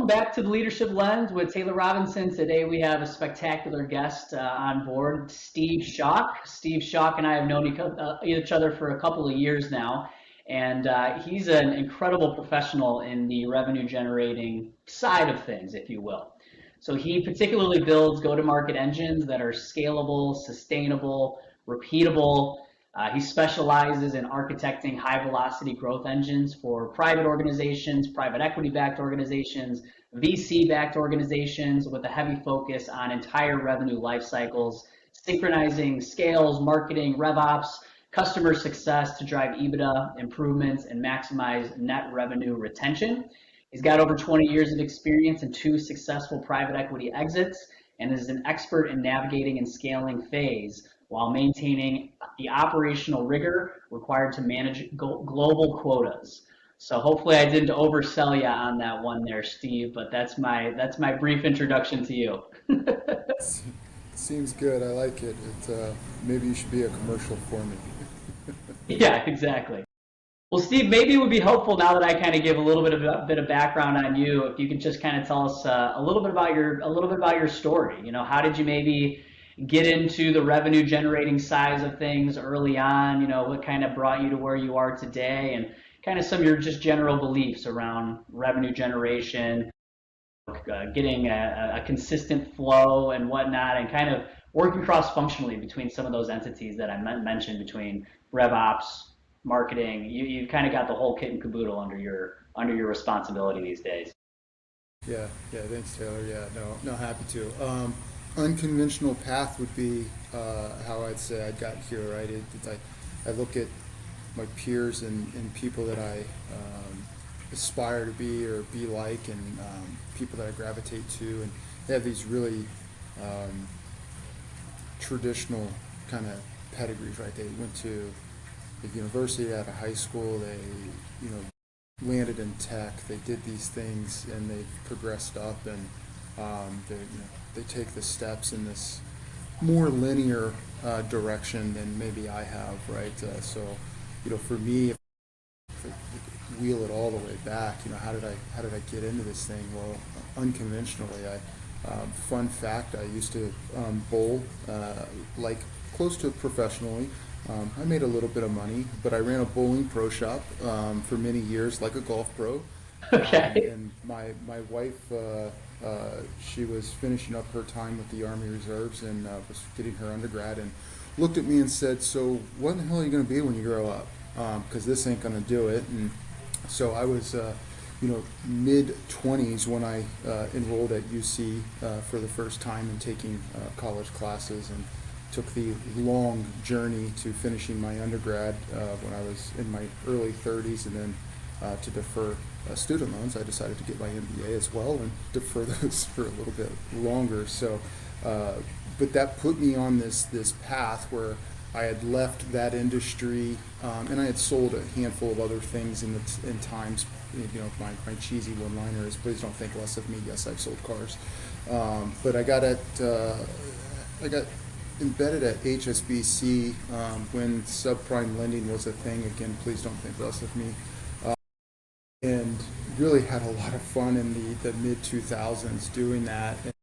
Welcome back to the Leadership Lens with Taylor Robinson. Today we have a spectacular guest on board, Steve Schock. Steve Schock and I have known each other for a couple of years now, and he's an incredible professional in the revenue generating side of things, if you will. So he particularly builds go-to-market engines that are scalable, sustainable, repeatable. He specializes in architecting high-velocity growth engines for private organizations, private equity-backed organizations, VC-backed organizations with a heavy focus on entire revenue life cycles, synchronizing scales, marketing, RevOps, customer success to drive EBITDA improvements and maximize net revenue retention. He's got over 20 years of experience and 2 successful private equity exits and is an expert in navigating and scaling phase while maintaining the operational rigor required to manage global quotas. So hopefully I didn't oversell you on that one there, Steve, but that's my brief introduction to you. Seems good. I like it. Maybe you should be a commercial for me. Yeah, exactly. Well, Steve, maybe it would be helpful now that I kind of give a bit of background on you, if you could just kind of tell us a little bit about your story. You know, how did you maybe get into the revenue generating sides of things early on? You know, what kind of brought you to where you are today, and kind of some of your just general beliefs around revenue generation, getting a consistent flow and whatnot, and kind of working cross-functionally between some of those entities that I mentioned, between RevOps, marketing. You've kind of got the whole kit and caboodle under your responsibility these days. Yeah, yeah. Thanks, Taylor. Yeah, no, happy to. Unconventional path would be how I'd say I got here. Right. I look at my peers and people that I aspire to be or be like, and people that I gravitate to, and they have these really traditional kind of pedigrees. Right. They went to the university, out of high school. They, landed in tech. They did these things, and they've progressed up, and they take the steps in this more linear direction than maybe I have, right? So, for me, if I wheel it all the way back, how did I get into this thing? Well, unconventionally. Fun fact: I used to bowl, like close to professionally. I made a little bit of money, but I ran a bowling pro shop for many years, like a golf pro. Okay. And my wife, she was finishing up her time with the Army Reserves and was getting her undergrad, and looked at me and said, "So what in the hell are you going to be when you grow up? Because this ain't going to do it." And so I was, mid-20s when I enrolled at UC for the first time and taking college classes, and took the long journey to finishing my undergrad when I was in my early 30s, and then to defer student loans, I decided to get my MBA as well and defer those for a little bit longer. So, but that put me on this path where I had left that industry, and I had sold a handful of other things in times. My cheesy one-liner is, "Please don't think less of me." Yes, I've sold cars, but I got embedded at HSBC when subprime lending was a thing. Again, please don't think less of me. And really had a lot of fun in the mid-2000s doing that. And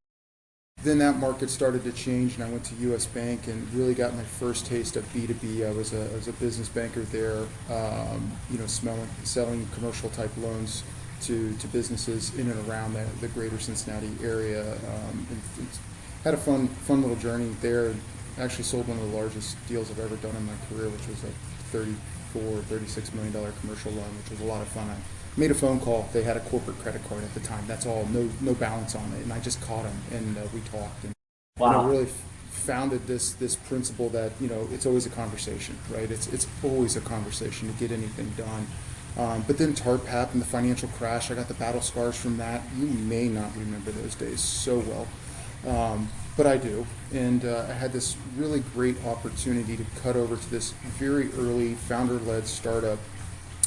then that market started to change, and I went to U.S. Bank and really got my first taste of B2B. I was a business banker there, selling commercial type loans to businesses in and around the greater Cincinnati area. And had a fun little journey there. Actually sold one of the largest deals I've ever done in my career, which was a $36 million commercial loan, which was a lot of fun. I made a phone call. They had a corporate credit card at the time. That's all, no balance on it. And I just caught him, and we talked. And Wow. really founded this principle that, it's always a conversation, right? It's always a conversation to get anything done. But then TARP happened, the financial crash. I got the battle scars from that. You may not remember those days so well. But I do, and I had this really great opportunity to cut over to this very early founder-led startup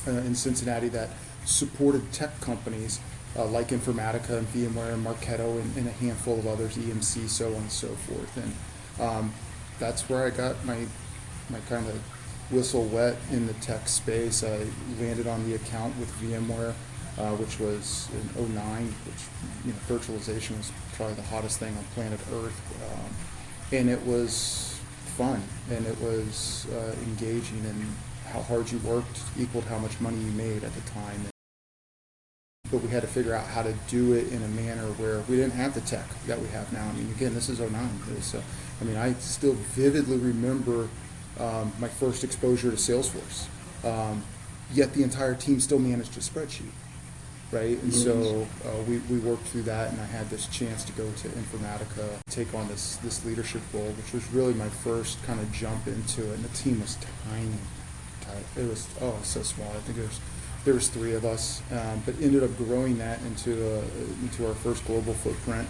in Cincinnati that supported tech companies like Informatica and VMware and Marketo and a handful of others, EMC, so on and so forth. And that's where I got my kind of whistle wet in the tech space. I landed on the account with VMware which was in '09, which, virtualization was probably the hottest thing on planet Earth. And it was fun, and it was engaging, and how hard you worked equaled how much money you made at the time. But we had to figure out how to do it in a manner where we didn't have the tech that we have now. I mean, again, this is '09. I still vividly remember my first exposure to Salesforce. Yet the entire team still managed a spreadsheet, right? And so we worked through that, and I had this chance to go to Informatica, take on this leadership role, which was really my first kind of jump into it. And the team was tiny. It was so small. I think there was three of us, but ended up growing that into our first global footprint.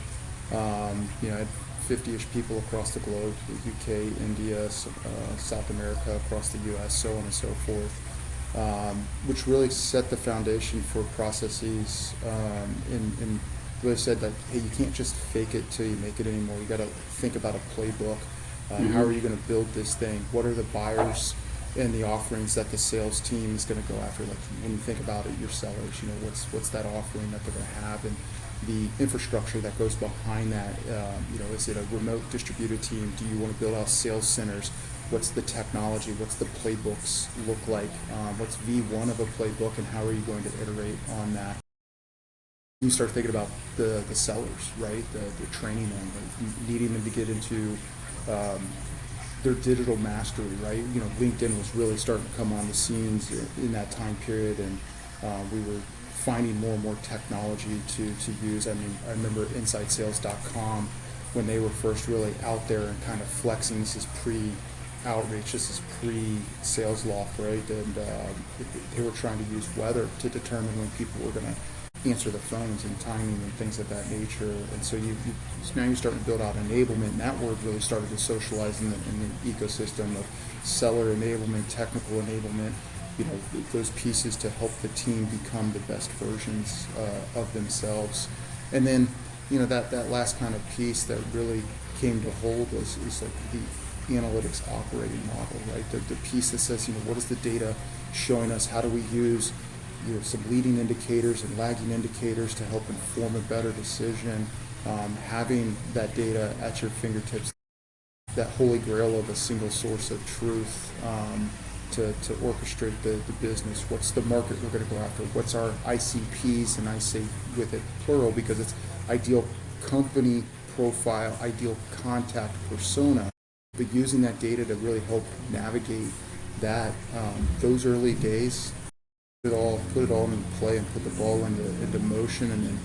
I had 50-ish people across the globe, the UK, India, South America, across the US, so on and so forth, which really set the foundation for processes, and really said that, hey, you can't just fake it till you make it anymore. You got to think about a playbook. How are you going to build this thing? What are the buyers and the offerings that the sales team is going to go after? Like, when you think about it, your sellers, what's that offering that they're going to have, and the infrastructure that goes behind that. Is it a remote distributed team? Do you want to build out sales centers? What's the technology? What's the playbooks look like? What's V1 of a playbook, and how are you going to iterate on that? You start thinking about the sellers, right? The training them, like needing them to get into their digital mastery, right? LinkedIn was really starting to come on the scenes in that time period, and we were finding more and more technology to use. I mean, I remember InsideSales.com when they were first really out there and kind of flexing. This is pre-outreach, this is pre-sales loft, right? And they were trying to use weather to determine when people were going to answer the phones, and timing and things of that nature. And so now you're starting to build out enablement, and that word really started to socialize in the ecosystem of seller enablement, technical enablement, those pieces to help the team become the best versions of themselves. And then, that last kind of piece that really came to hold is like the analytics operating model, right? The piece that says, what is the data showing us? How do we use some leading indicators and lagging indicators to help inform a better decision? Having that data at your fingertips, that holy grail of a single source of truth, to orchestrate the business. What's the market we're going to go after? What's our ICPs? And I say with it plural because it's ideal company profile, ideal contact persona, but using that data to really help navigate that. Those early days, put it all into play and put the ball into motion, and then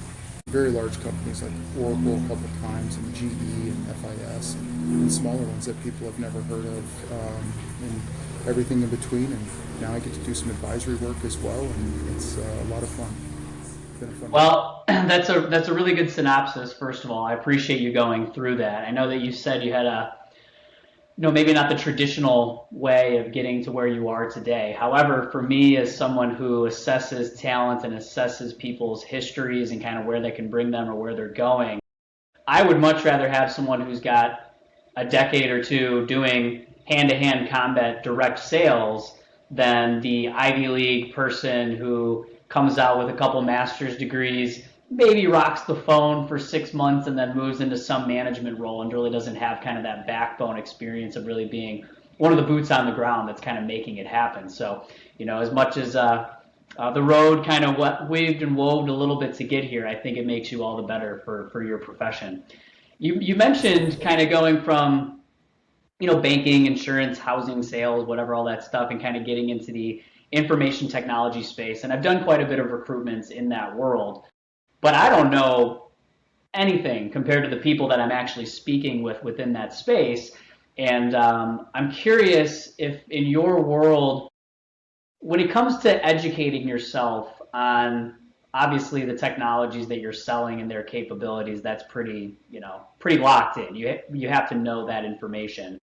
very large companies like Oracle a couple of times, and GE and FIS, and smaller ones that people have never heard of, and everything in between. And now I get to do some advisory work as well, and it's a lot of fun. It's been a fun Well, that's a really good synopsis. First of all, I appreciate you going through that. I know that you said you had maybe not the traditional way of getting to where you are today. However, for me, as someone who assesses talent and assesses people's histories and kind of where they can bring them or where they're going, I would much rather have someone who's got a decade or two doing hand-to-hand combat direct sales than the Ivy League person who comes out with a couple master's degrees, maybe rocks the phone for 6 months and then moves into some management role and really doesn't have kind of that backbone experience of really being one of the boots on the ground that's kind of making it happen. So, as much as the road kind of waved and woved a little bit to get here, I think it makes you all the better for your profession. You mentioned kind of going from banking, insurance, housing, sales, whatever, all that stuff, and kind of getting into the information technology space. And I've done quite a bit of recruitments in that world, but I don't know anything compared to the people that I'm actually speaking with within that space. And I'm curious if in your world, when it comes to educating yourself on obviously the technologies that you're selling and their capabilities, that's pretty locked in. You have to know that information.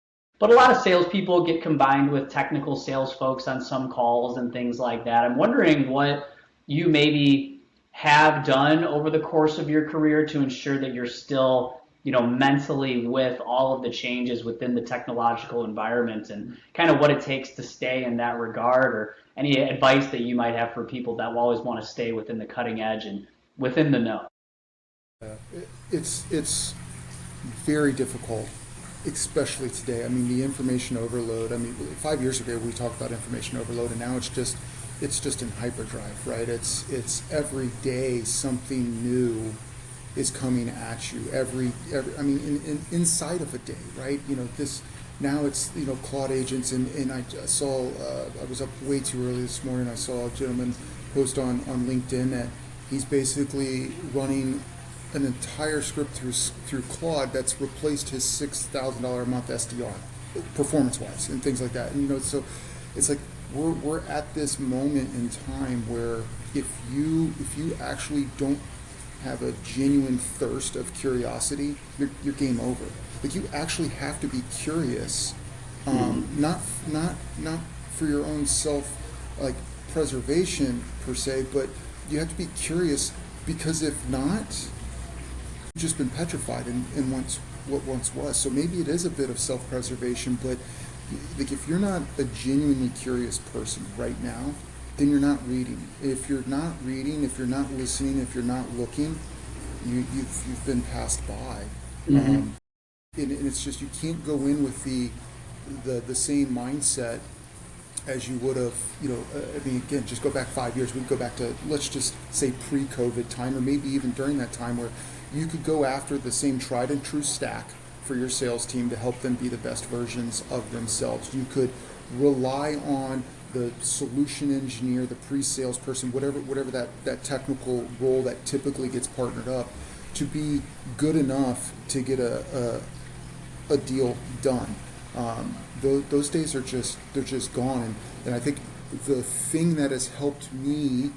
But a lot of salespeople get combined with technical sales folks on some calls and things like that. I'm wondering what you maybe have done over the course of your career to ensure that you're still mentally with all of the changes within the technological environment and kind of what it takes to stay in that regard, or any advice that you might have for people that will always want to stay within the cutting edge and within the know. It's very difficult, especially today. I mean, the information overload. I mean, 5 years ago we talked about information overload, and now it's just in hyperdrive, right? It's every day something new is coming at you. Every I mean, inside of a day, right? This now it's Claude agents, and I was up way too early this morning. I saw a gentleman post on LinkedIn that he's basically running an entire script through Claude that's replaced his $6,000 a month SDR, performance wise, and things like that. And so it's like we're at this moment in time where if you actually don't have a genuine thirst of curiosity, you're game over. Like, you actually have to be curious, not for your own self, like, preservation per se, but you have to be curious, because if not, you've just been petrified in what once was. So maybe it is a bit of self-preservation, but like, if you're not a genuinely curious person right now, then you're not reading. If you're not reading, if you're not listening, if you're not looking, you've been passed by. And it's just, you can't go in with the same mindset as you would have, I mean, again, just go back 5 years. We go back to, let's just say, pre-COVID time, or maybe even during that time, where you could go after the same tried and true stack for your sales team to help them be the best versions of themselves. You could rely on the solution engineer, the pre-sales person, whatever that technical role that typically gets partnered up, to be good enough to get a deal done. Those days they're just gone. And I think the thing that has helped me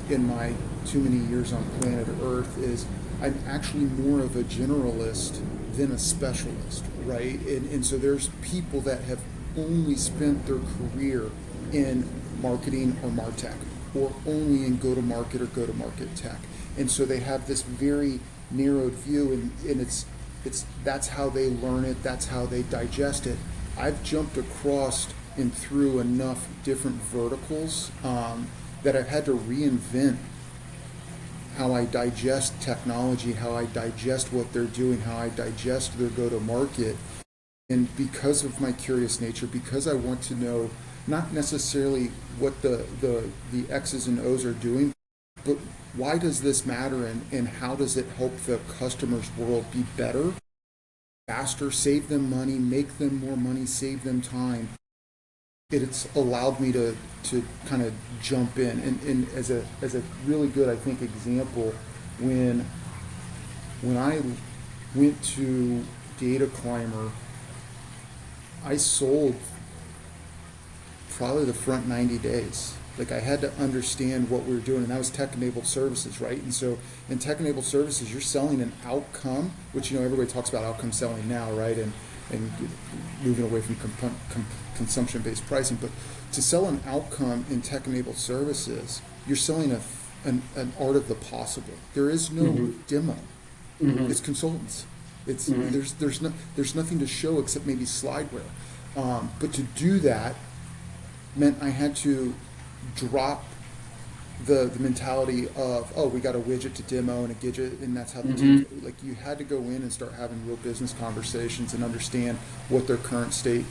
in my too many years on planet Earth is I'm actually more of a generalist than a specialist, right? And so there's people that have only spent their career in marketing or MarTech, or only in go-to-market or go-to-market tech. And so they have this very narrowed view, and it's that's how they learn it, that's how they digest it. I've jumped across and through enough different verticals that I've had to reinvent how I digest technology, how I digest what they're doing, how I digest their go-to-market. And because of my curious nature, because I want to know not necessarily what the X's and O's are doing, but why does this matter, and how does it help the customer's world be better, faster, save them money, make them more money, save them time. It's allowed me to kind of jump in. And as a really good, I think, example, when I went to Data Climber, I sold probably the front 90 days. Like, I had to understand what we were doing, and that was tech-enabled services, right? And so in tech-enabled services, you're selling an outcome, which, everybody talks about outcome selling now, right? And moving away from consumption-based pricing. But to sell an outcome in tech-enabled services, you're selling an art of the possible. There is no demo. It's consultants. It's there's nothing to show except maybe slideware. But to do that meant I had to drop the mentality of, oh, we got a widget to demo and a gadget, and that's how the team, like, you had to go in and start having real business conversations and understand what their current state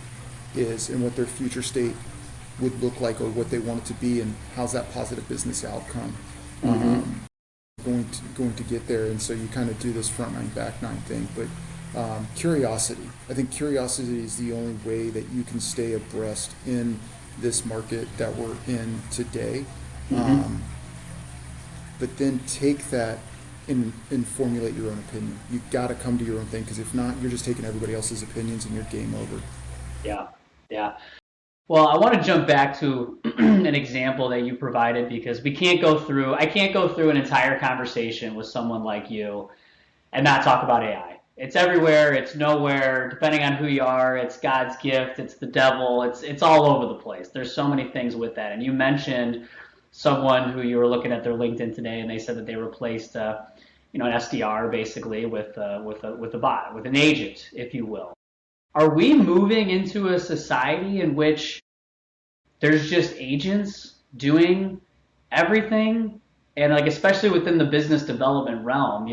is and what their future state would look like, or what they want it to be, and how's that positive business outcome going to get there. And so you kind of do this front nine, back nine thing. But curiosity, I think curiosity is the only way that you can stay abreast in this market that we're in today. But then take that and formulate your own opinion. You've got to come to your own thing, because if not, you're just taking everybody else's opinions and you're game over. Yeah, yeah. Well, I want to jump back to an example that you provided, because I can't go through an entire conversation with someone like you and not talk about AI. It's everywhere, it's nowhere, depending on who you are, it's God's gift, it's the devil, it's all over the place. There's so many things with that. And you mentioned someone who you were looking at their LinkedIn today, and they said that they replaced an SDR basically with a bot, with an agent, if you will. Are we moving into a society in which there's just agents doing everything, and like especially within the business development realm,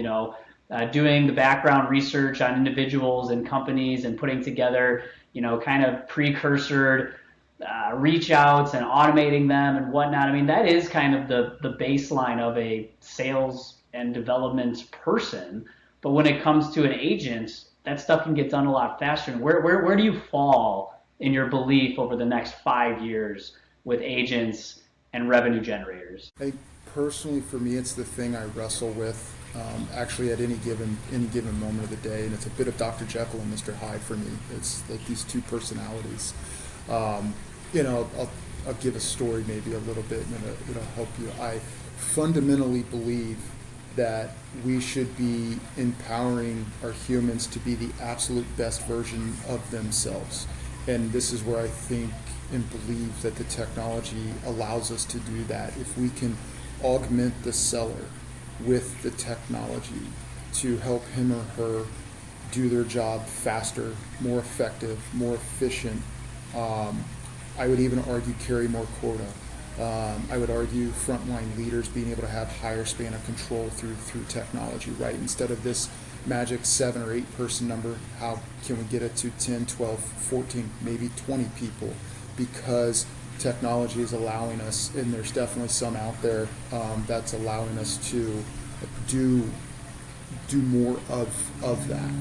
doing the background research on individuals and companies and putting together, kind of precursor reach outs and automating them and whatnot. I mean, that is kind of the baseline of a sales and development person. But when it comes to an agent, that stuff can get done a lot faster. And where do you fall in your belief over the next 5 years with agents and revenue generators? I personally, for me, it's the thing I wrestle with actually at any given moment of the day, and it's a bit of Dr. Jekyll and Mr. Hyde for me. It's like these two personalities. Um, I'll give a story maybe a little bit, and it'll help you. I fundamentally believe that we should be empowering our humans to be the absolute best version of themselves. And this is where I think and believe that the technology allows us to do that. If we can augment the seller with the technology to help him or her do their job faster, more effective, more efficient, I would even argue carry more quota. I would argue frontline leaders being able to have higher span of control through technology, right? Instead of this magic 7 or 8 person number, how can we get it to 10, 12, 14, maybe 20 people? Because technology is allowing us, and there's definitely some out there that's allowing us to do more of that.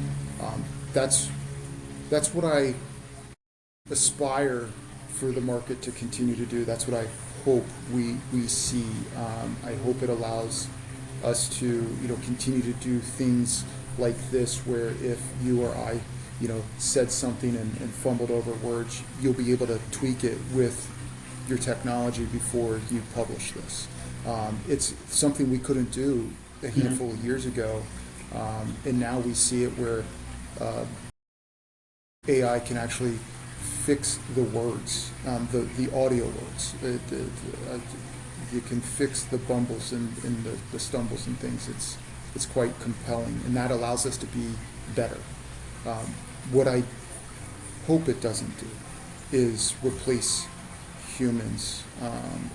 That's what I aspire for the market to continue to do. That's what I hope we see. I hope it allows us to continue to do things like this, where if you or I said something and fumbled over words, you'll be able to tweak it with your technology before you publish this. It's something we couldn't do a handful of years ago, and now we see it where AI can actually fix the words, the audio words. You can fix the bumbles and the stumbles and things. It's quite compelling, and that allows us to be better. What I hope it doesn't do is replace humans,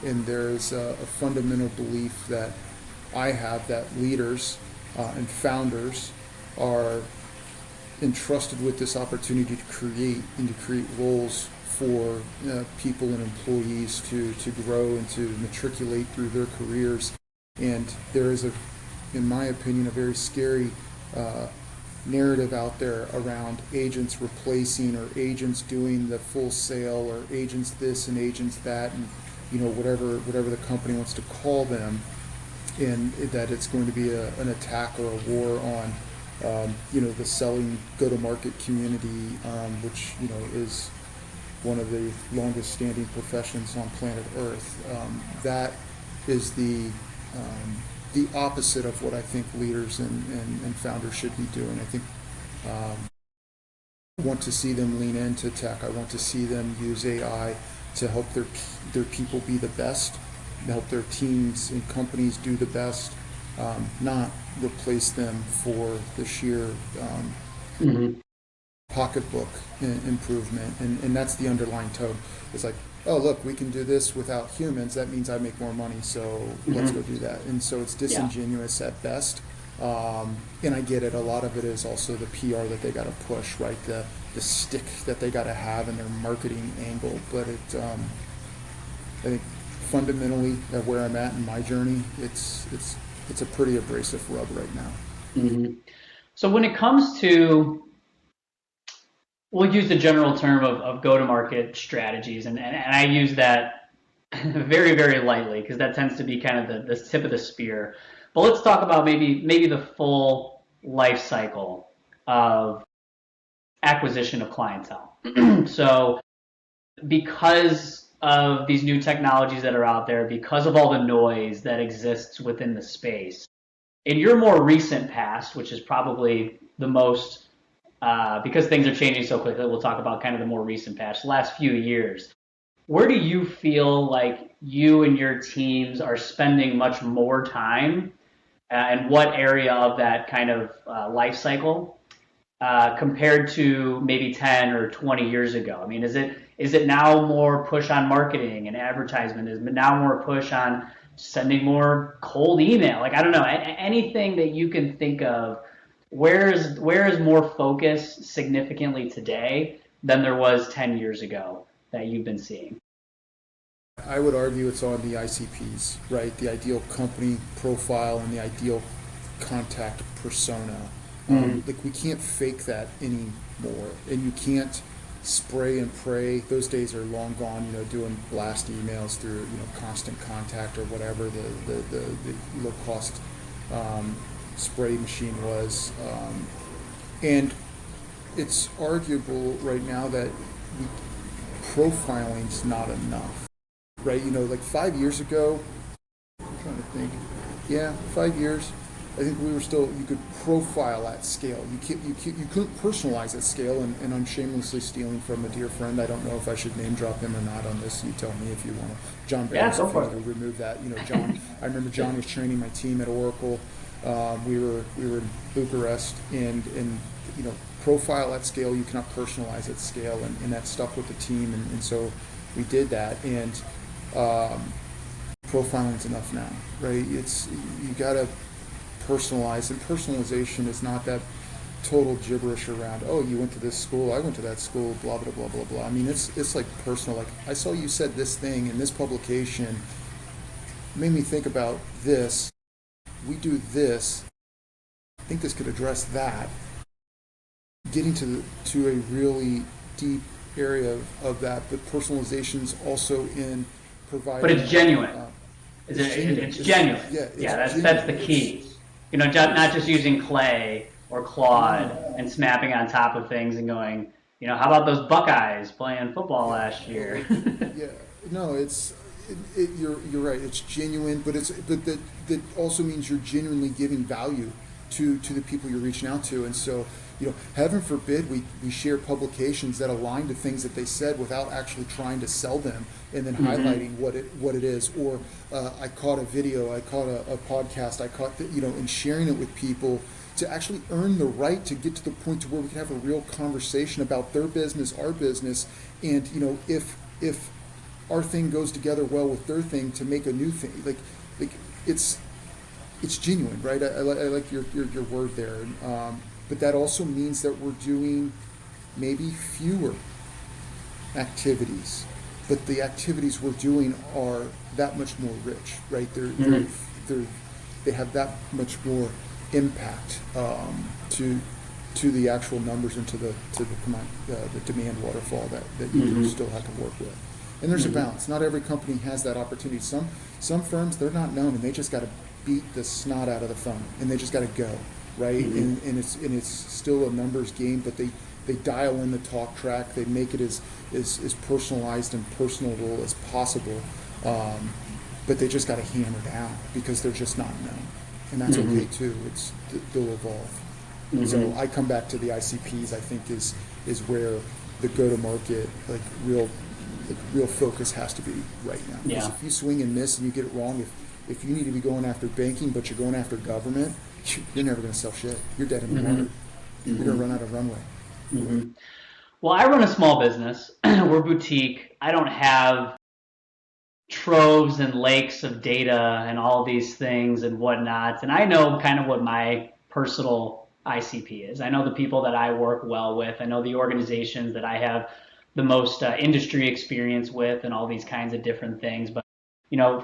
and there's a fundamental belief that I have that leaders and founders are entrusted with this opportunity to create roles for people and employees to grow and to matriculate through their careers. And there is, in my opinion, a very scary narrative out there around agents replacing, or agents doing the full sale, or agents this and agents that, and whatever the company wants to call them, and that it's going to be an attack or a war on the selling go-to-market community, which is one of the longest standing professions on planet Earth. That is the opposite of what I think leaders and founders should be doing. I think I want to see them lean into tech. I want to see them use AI to help their people be the best, help their teams and companies do the best, not replace them for the sheer pocketbook improvement. And that's the underlying tone. It's like, oh, look, we can do this without humans. That means I make more money, so let's go do that. And so it's disingenuous at best. And I get it. A lot of it is also the PR that they got to push, right? The stick that they got to have in their marketing angle. But I think fundamentally, at where I'm at in my journey, it's a pretty abrasive rub right now. So when it comes to, we'll use the general term of go-to-market strategies, and I use that very, very lightly because that tends to be kind of the tip of the spear. But let's talk about maybe the full life cycle of acquisition of clientele. So because of these new technologies that are out there, because of all the noise that exists within the space, in your more recent past, which is probably the most, because things are changing so quickly, we'll talk about kind of the more recent past, the last few years. Where do you feel like you and your teams are spending much more time and what area of that kind of life cycle compared to maybe 10 or 20 years ago? I mean, is it now more push on marketing and advertisement? Is it now more push on sending more cold email? Like, I don't know, anything that you can think of. Where is more focus significantly today than there was 10 years ago that you've been seeing? I would argue it's on the ICPs, right? The ideal company profile and the ideal contact persona. Like we can't fake that anymore, and you can't spray and pray. Those days are long gone. Doing blast emails through Constant Contact or whatever the low cost spray machine was, and it's arguable right now that profiling's not enough, right? Like 5 years ago, I'm trying to think. Yeah, 5 years. I think we were still. You could profile at scale. You couldn't personalize at scale. And I'm shamelessly stealing from a dear friend. I don't know if I should name drop him or not on this. You tell me if you want to. John Barris, Yeah, go if you for want it. to remove that. John. I remember John was training my team at Oracle. We were in Bucharest, and profile at scale. You cannot personalize at scale, and that stuck with the team. And so we did that. And profiling's enough now, right? You gotta personalize, and personalization is not that total gibberish around, oh, you went to this school, I went to that school, blah blah blah blah blah. I mean, it's like personal. Like, I saw you said this thing in this publication, made me think about this. We do this. I think this could address that. Getting to a really deep area of that, but personalization's also in providing. But it's genuine. Genuine. It's genuine. Yeah, it's Yeah, that's genuine. the key. Not just using clay or Claude and snapping on top of things and going, how about those Buckeyes playing football last year? Yeah, no, you're right. It's genuine, but that also means you're genuinely giving value to the people you're reaching out to. And so, heaven forbid we share publications that align to things that they said without actually trying to sell them, and then highlighting what it is. Or I caught a video, I caught a podcast, I caught and sharing it with people to actually earn the right to get to the point to where we can have a real conversation about their business, our business, and if our thing goes together well with their thing to make a new thing. Like it's genuine, right? I like your word there. But that also means that we're doing maybe fewer activities, but the activities we're doing are that much more rich, right? They have that much more impact to the actual numbers and to the demand waterfall that you still have to work with. And there's a balance. Not every company has that opportunity. Some firms, they're not known, and they just got to beat the snot out of the phone, and they just got to go, right? And it's still a numbers game, but they dial in the talk track. They make it as personalized and personable as possible, but they just got to hammer down because they're just not known, and that's okay too. They'll evolve. So I come back to the ICPs. I think is where the go-to-market real focus has to be right now. Because if you swing and miss and you get it wrong, if you need to be going after banking but you're going after government, you're never going to sell shit. You're dead in the water. You're going to run out of runway. Well, I run a small business. We're boutique. I don't have troves and lakes of data and all these things and whatnot. And I know kind of what my personal ICP is. I know the people that I work well with. I know the organizations that I have the most industry experience with and all these kinds of different things. But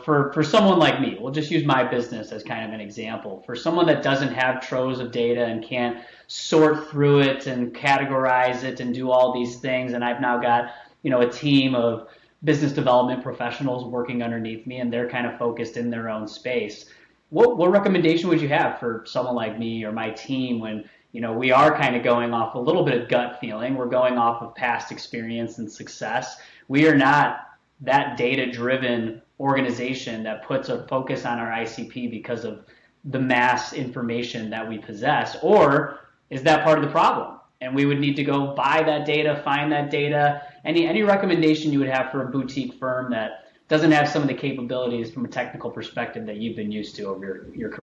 for someone like me, we'll just use my business as kind of an example. For someone that doesn't have troves of data and can't sort through it and categorize it and do all these things, and I've now got a team of business development professionals working underneath me, and they're kind of focused in their own space. What recommendation would you have for someone like me or my team when we are kind of going off a little bit of gut feeling? We're going off of past experience and success. We are not that data-driven organization that puts a focus on our ICP because of the mass information that we possess, or is that part of the problem? And we would need to go buy that data, find that data. Any recommendation you would have for a boutique firm that doesn't have some of the capabilities from a technical perspective that you've been used to over your career?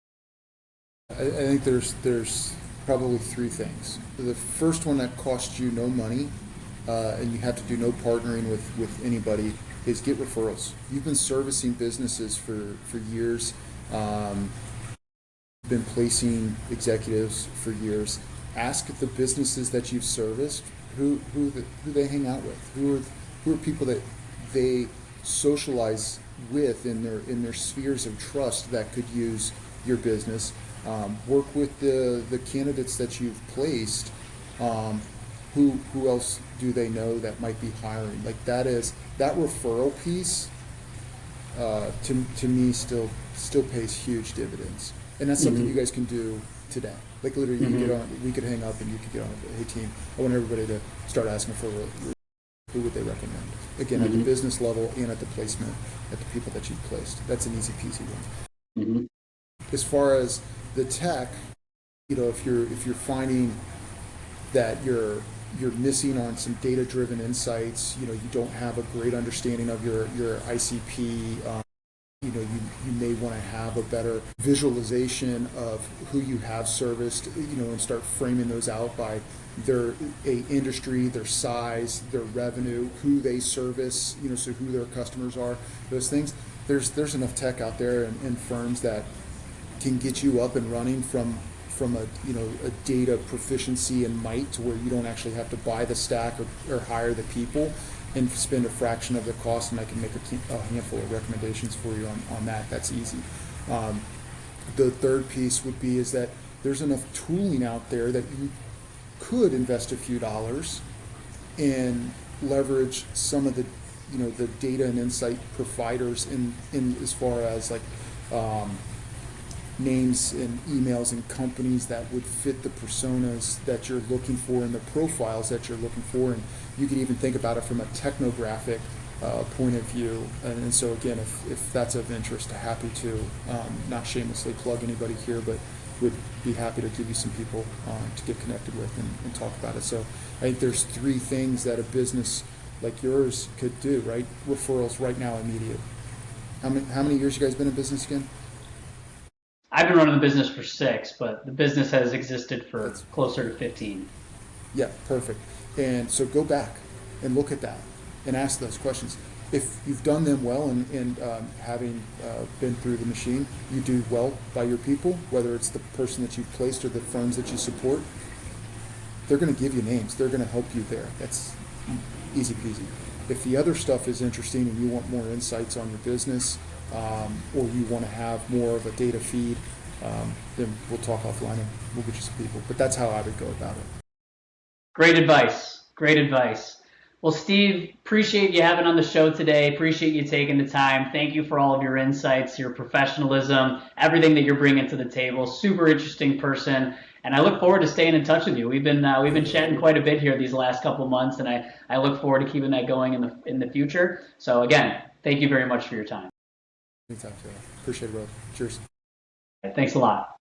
I think there's probably three things. The first one that costs you no money, and you have to do no partnering with anybody, is get referrals. You've been servicing businesses for years, been placing executives for years. Ask the businesses that you've serviced who they hang out with, who are people that they socialize with in their spheres of trust that could use your business. Work with the candidates that you've placed. Who else do they know that might be hiring? Like that referral piece, to me still pays huge dividends, and that's something you guys can do today. Like literally, you can get on. We could hang up, and you could get on. Hey team, I want everybody to start asking for who would they recommend. Again, at the business level and at the placement, at the people that you've placed. That's an easy peasy one. As far as the tech, if you're finding that you're missing on some data-driven insights, you don't have a great understanding of your ICP. You may want to have a better visualization of who you have serviced, and start framing those out by their industry, their size, their revenue, who they service, so who their customers are, those things. There's enough tech out there and firms that can get you up and running from a data proficiency and might to where you don't actually have to buy the stack or hire the people and spend a fraction of the cost, and I can make a handful of recommendations for you on that. That's easy. The third piece would be is that there's enough tooling out there that you could invest a few dollars and leverage some of the the data and insight providers in as far as like names and emails and companies that would fit the personas that you're looking for and the profiles that you're looking for. And you can even think about it from a technographic point of view. And so again, if that's of interest, happy to not shamelessly plug anybody here, but would be happy to give you some people to get connected with and talk about it. So I think there's three things that a business like yours could do, right? Referrals right now, immediate. How many years you guys been in business again? I've been running the business for 6, but the business has existed for closer to 15. Yeah, perfect. And so go back and look at that and ask those questions. If you've done them well and having been through the machine, you do well by your people, whether it's the person that you've placed or the firms that you support, they're going to give you names. They're going to help you there. That's easy peasy. If the other stuff is interesting and you want more insights on your business, or you want to have more of a data feed, then we'll talk offline and we'll get you some people. But that's how I would go about it. Great advice. Great advice. Well, Steve, appreciate you having on the show today. Appreciate you taking the time. Thank you for all of your insights, your professionalism, everything that you're bringing to the table. Super interesting person. And I look forward to staying in touch with you. We've been chatting quite a bit here these last couple of months, and I look forward to keeping that going in the future. So again, thank you very much for your time. Anytime, Taylor. Appreciate it, bro. Cheers. Thanks a lot.